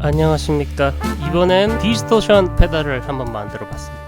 안녕하십니까. 이번엔 디스토션 페달을 한번 만들어 봤습니다.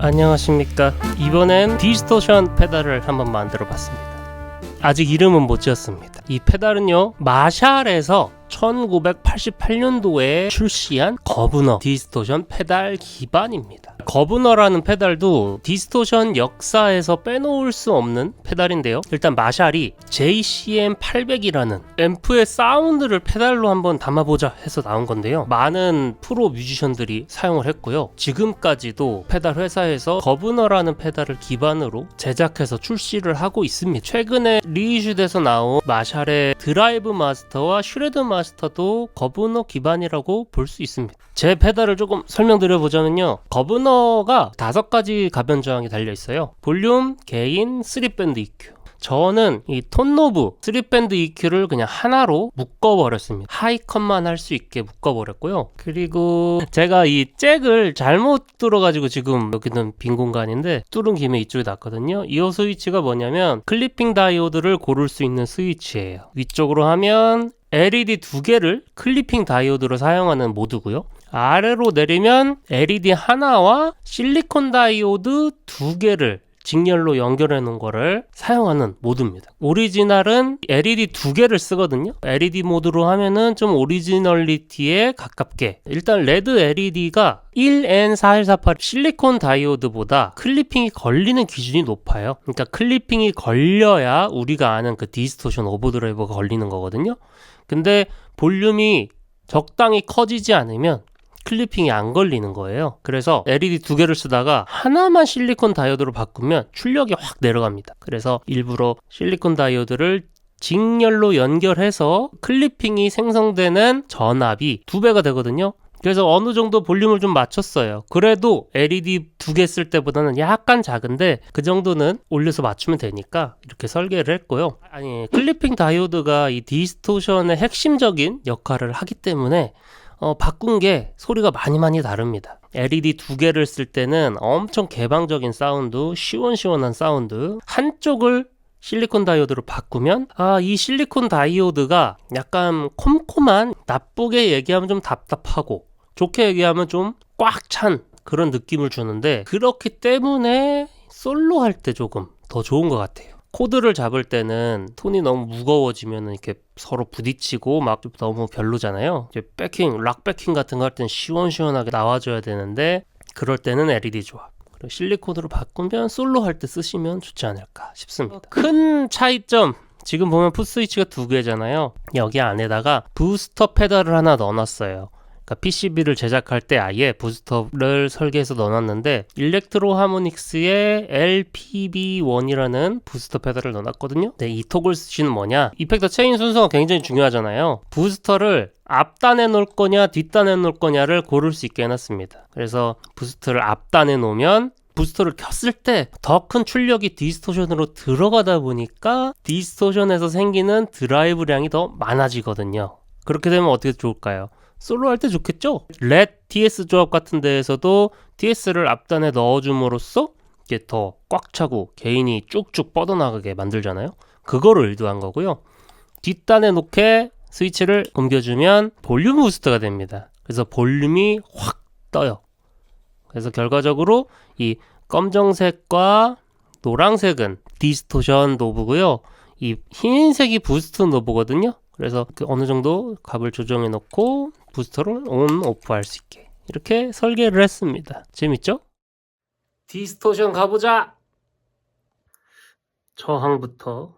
안녕하십니까. 이번엔 디스토션 페달을 한번 만들어 봤습니다. 아직 이름은 못 지었습니다. 이 페달은요, 마샬에서 1988년도에 출시한 거브너 디스토션 페달 기반입니다. 거브너라는 페달도 디스토션 역사에서 빼놓을 수 없는 페달인데요. 일단 마샬이 JCM800이라는 앰프의 사운드를 페달로 한번 담아보자 해서 나온 건데요. 많은 프로 뮤지션들이 사용을 했고요. 지금까지도 페달 회사에서 거브너라는 페달을 기반으로 제작해서 출시를 하고 있습니다. 최근에 리이슈돼서 나온 마샬의 드라이브 마스터와 슈레드 마스터도 거브너 기반이라고 볼 수 있습니다. 제 페달을 조금 설명드려보자면요, 거브너가 5가지 가변 저항이 달려있어요. 볼륨, 게인, 3밴드 EQ. 저는 이 톤노브 3밴드 EQ를 그냥 하나로 묶어버렸습니다. 하이컷만 할 수 있게 묶어버렸고요. 그리고 제가 이 잭을 잘못 뚫어가지고 지금 여기는 빈 공간인데 뚫은 김에 이쪽에 놨거든요. 이어 스위치가 뭐냐면 클리핑 다이오드를 고를 수 있는 스위치예요. 위쪽으로 하면 LED 2개를 클리핑 다이오드로 사용하는 모드고요. 아래로 내리면 LED 하나와 실리콘 다이오드 2개를 직렬로 연결해 놓은 거를 사용하는 모드입니다. 오리지널은 LED 2개를 쓰거든요. LED 모드로 하면은 좀 오리지널리티에 가깝게, 일단 레드 LED가 1N4148 실리콘 다이오드보다 클리핑이 걸리는 기준이 높아요. 그러니까 클리핑이 걸려야 우리가 아는 그 디스토션 오버드라이버가 걸리는 거거든요. 근데 볼륨이 적당히 커지지 않으면 클리핑이 안 걸리는 거예요. 그래서 LED 2개를 쓰다가 하나만 실리콘 다이오드로 바꾸면 출력이 확 내려갑니다. 그래서 일부러 실리콘 다이오드를 직렬로 연결해서 클리핑이 생성되는 전압이 2배가 되거든요. 그래서 어느 정도 볼륨을 좀 맞췄어요. 그래도 LED 두 개 쓸 때보다는 약간 작은데 그 정도는 올려서 맞추면 되니까 이렇게 설계를 했고요. 아니, 클리핑 다이오드가 이 디스토션의 핵심적인 역할을 하기 때문에 바꾼 게 소리가 많이 다릅니다. LED 두 개를 쓸 때는 엄청 개방적인 사운드, 시원시원한 사운드, 한쪽을 실리콘 다이오드로 바꾸면 이 실리콘 다이오드가 약간 콤콤한, 나쁘게 얘기하면 좀 답답하고 좋게 얘기하면 좀 꽉 찬 그런 느낌을 주는데, 그렇기 때문에 솔로 할 때 조금 더 좋은 것 같아요. 코드를 잡을 때는 톤이 너무 무거워지면 이렇게 서로 부딪히고 막 너무 별로잖아요. 이제 백킹, 락 백킹 같은 거 할 때는 시원시원하게 나와줘야 되는데 그럴 때는 LED 좋아. 실리콘으로 바꾸면 솔로 할 때 쓰시면 좋지 않을까 싶습니다. 큰 차이점, 지금 보면 풋스위치가 두 개잖아요. 여기 안에다가 부스터 페달을 하나 넣어놨어요. 그러니까 PCB를 제작할 때 아예 부스터를 설계해서 넣어놨는데, 일렉트로 하모닉스의 LPB1이라는 부스터 페달을 넣어놨거든요. 네, 이 토글스위치는 뭐냐, 이펙터 체인 순서가 굉장히 중요하잖아요. 부스터를 앞단에 놓을 거냐 뒷단에 놓을 거냐를 고를 수 있게 해놨습니다. 그래서 부스터를 앞단에 놓으면 부스터를 켰을 때 더 큰 출력이 디스토션으로 들어가다 보니까 디스토션에서 생기는 드라이브량이 더 많아지거든요. 그렇게 되면 어떻게 좋을까요? 솔로 할 때 좋겠죠? 렛 TS 조합 같은 데에서도 TS를 앞단에 넣어줌으로써 이게 더 꽉 차고 개인이 쭉쭉 뻗어나가게 만들잖아요. 그거를 의도한 거고요. 뒷단에 놓게 스위치를 옮겨주면 볼륨 부스터가 됩니다. 그래서 볼륨이 확 떠요. 그래서 결과적으로 이 검정색과 노란색은 디스토션 노브고요. 이 흰색이 부스터 노브거든요. 그래서 어느 정도 값을 조정해 놓고 부스터를 온, 오프 할 수 있게 이렇게 설계를 했습니다. 재밌죠? 디스토션 가보자! 저항부터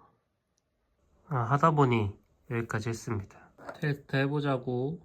하다 보니 여기까지 했습니다. 테스트 해보자고.